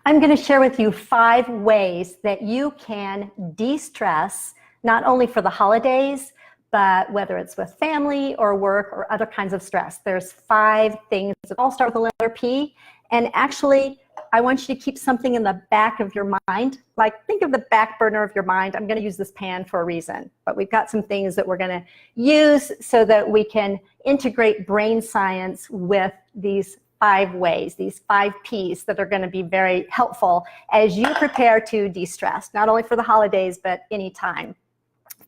I'm going to share with you 5 ways that you can de-stress, not only for the holidays, but whether it's with family or work or other kinds of stress. There's 5 things that all start with the letter P. And actually, I want you to keep something in the back of your mind. Like, think of the back burner of your mind. I'm going to use this pan for a reason, but we've got some things that we're going to use so that we can integrate brain science with these 5 ways, these 5 Ps that are going to be very helpful as you prepare to de-stress, not only for the holidays, but anytime.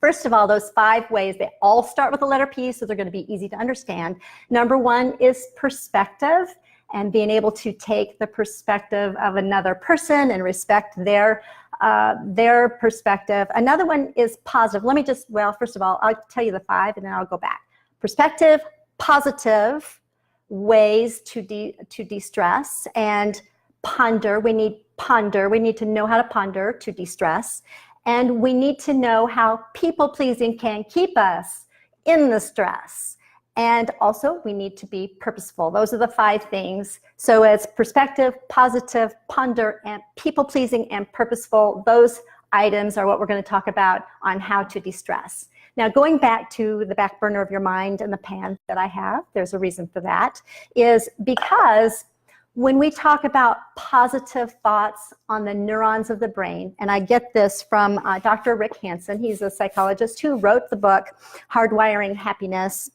First of all, those 5 ways, they all start with the letter P, so they're going to be easy to understand. Number 1 is perspective, and being able to take the perspective of another person and respect their perspective. Another one is positive. Let me just, well, first of all, I'll tell you the 5 and then I'll go back. Perspective, positive ways to de-stress, and ponder. We need to know how to ponder to de-stress. And we need to know how people-pleasing can keep us in the stress. And also, we need to be purposeful. Those are the 5 things. So it's perspective, positive, ponder, and people-pleasing and purposeful. Those items are what we're going to talk about on how to de-stress. Now, going back to the back burner of your mind and the pan that I have, there's a reason for that, is because when we talk about positive thoughts on the neurons of the brain, and I get this from Dr. Rick Hanson. He's a psychologist who wrote the book, Hardwiring Happiness.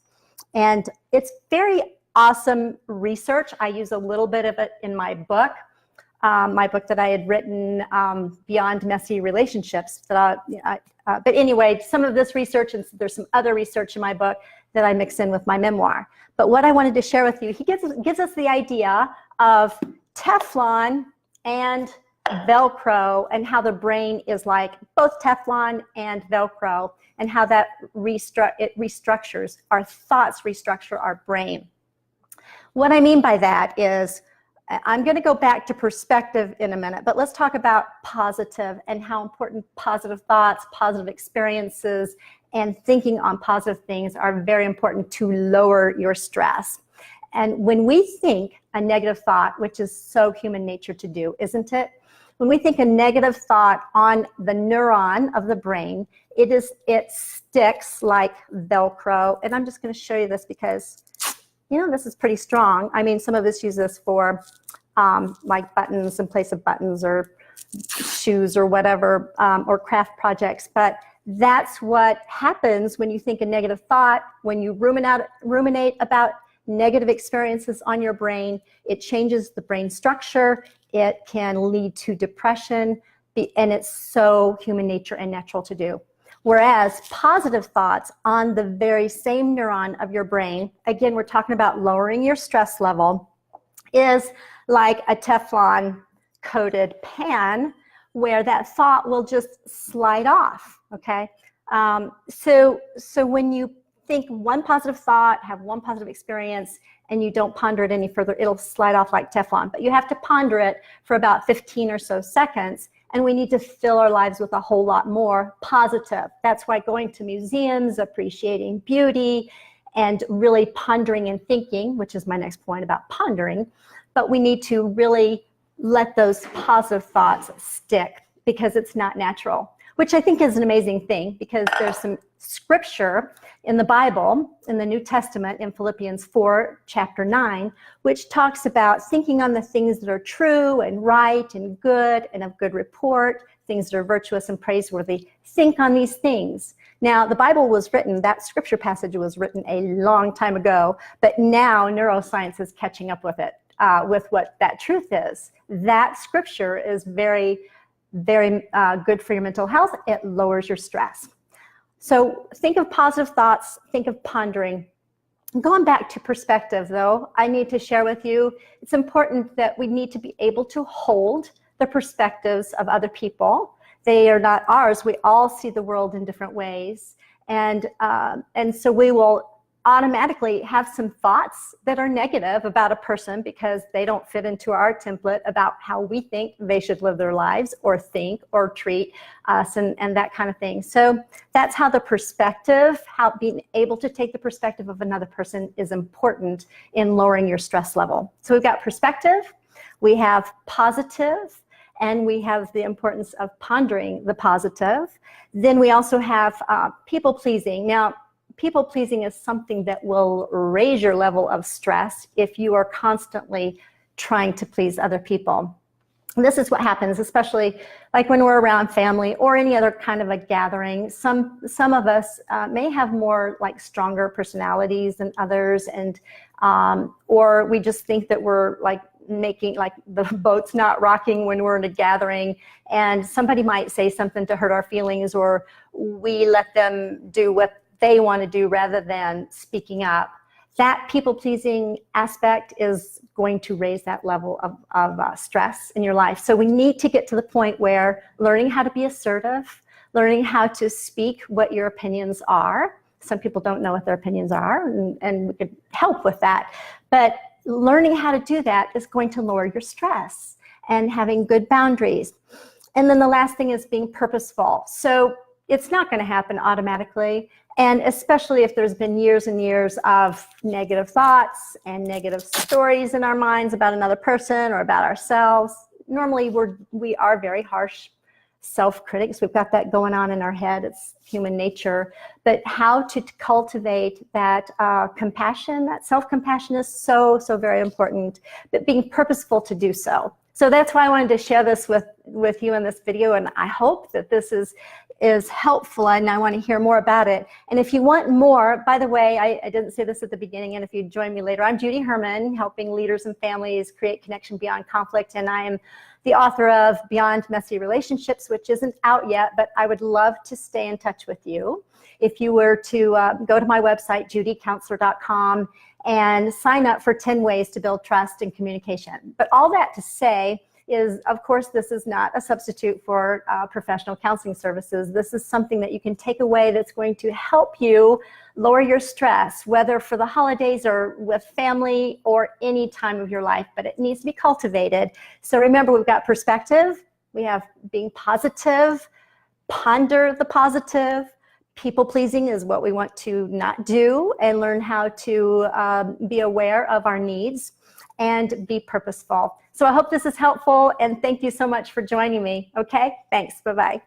And it's very awesome research. I use a little bit of it in my book that I had written, Beyond Messy Relationships. But anyway, some of this research, and there's some other research in my book that I mix in with my memoir. But what I wanted to share with you, he gives us the idea of Teflon and Velcro, and how the brain is like both Teflon and Velcro, and how that restructures our thoughts, restructure our brain. What I mean by that is, I'm going to go back to perspective in a minute, but let's talk about positive and how important positive thoughts, positive experiences, and thinking on positive things are very important to lower your stress. And when we think a negative thought, which is so human nature to do, isn't it? When we think a negative thought on the neuron of the brain, it sticks like Velcro. And I'm just going to show you this because, you know, this is pretty strong. I mean, some of us use this for like buttons, in place of buttons, or shoes or whatever, or craft projects. But that's what happens when you think a negative thought, when you ruminate about negative experiences on your brain. It changes the brain structure. It can lead to depression, and it's so human nature and natural to do. Whereas positive thoughts on the very same neuron of your brain, again, we're talking about lowering your stress level, is like a Teflon coated pan where that thought will just slide off, okay? So when you think one positive thought, have one positive experience, and you don't ponder it any further, it'll slide off like Teflon. But you have to ponder it for about 15 or so seconds, and we need to fill our lives with a whole lot more positive. That's why going to museums, appreciating beauty, and really pondering and thinking, which is my next point about pondering, but we need to really let those positive thoughts stick, because it's not natural, which I think is an amazing thing, because there's some scripture in the Bible, in the New Testament, in Philippians 4, chapter 9, which talks about thinking on the things that are true and right and good and of good report, things that are virtuous and praiseworthy. Think on these things. Now, the Bible was written, that scripture passage was written a long time ago, but now neuroscience is catching up with it, with what that truth is. That scripture is very, very good for your mental health. It lowers your stress. So think of positive thoughts, think of pondering. Going back to perspective, though, I need to share with you, it's important that we need to be able to hold the perspectives of other people. They are not ours. We all see the world in different ways. And so we will automatically have some thoughts that are negative about a person because they don't fit into our template about how we think they should live their lives or think or treat us and that kind of thing. So that's how the perspective, how being able to take the perspective of another person is important in lowering your stress level. So we've got perspective, we have positive, and we have the importance of pondering the positive. Then we also have people pleasing. Now, people pleasing is something that will raise your level of stress if you are constantly trying to please other people. And this is what happens, especially like when we're around family or any other kind of a gathering. Some of us may have more like stronger personalities than others, and or we just think that we're like making like the boat's not rocking when we're in a gathering, and somebody might say something to hurt our feelings, or we let them do what they want to do rather than speaking up. That people-pleasing aspect is going to raise that level of stress in your life. So we need to get to the point where learning how to be assertive, learning how to speak what your opinions are. Some people don't know what their opinions are, and we could help with that. But learning how to do that is going to lower your stress, and having good boundaries. And then the last thing is being purposeful. So it's not going to happen automatically. And especially if there's been years and years of negative thoughts and negative stories in our minds about another person or about ourselves. Normally we are very harsh self-critics. We've got that going on in our head. It's human nature. But how to cultivate that compassion, that self-compassion is so, so very important, but being purposeful to do so. So that's why I wanted to share this with you in this video, and I hope that this is helpful, and I want to hear more about it. And if you want more, by the way, I didn't say this at the beginning, and if you join me later, I'm Judy Herman, helping leaders and families create connection beyond conflict, and I am the author of Beyond Messy Relationships, which isn't out yet, but I would love to stay in touch with you. If you were to go to my website, judycounselor.com, and sign up for 10 ways to build trust and communication. But all that to say is, of course, this is not a substitute for professional counseling services. This is something that you can take away that's going to help you lower your stress, whether for the holidays or with family or any time of your life, but it needs to be cultivated. So remember, we've got perspective, we have being positive, ponder the positive. People-pleasing is what we want to not do, and learn how to be aware of our needs and be purposeful. So I hope this is helpful, and thank you so much for joining me. Okay, thanks, bye-bye.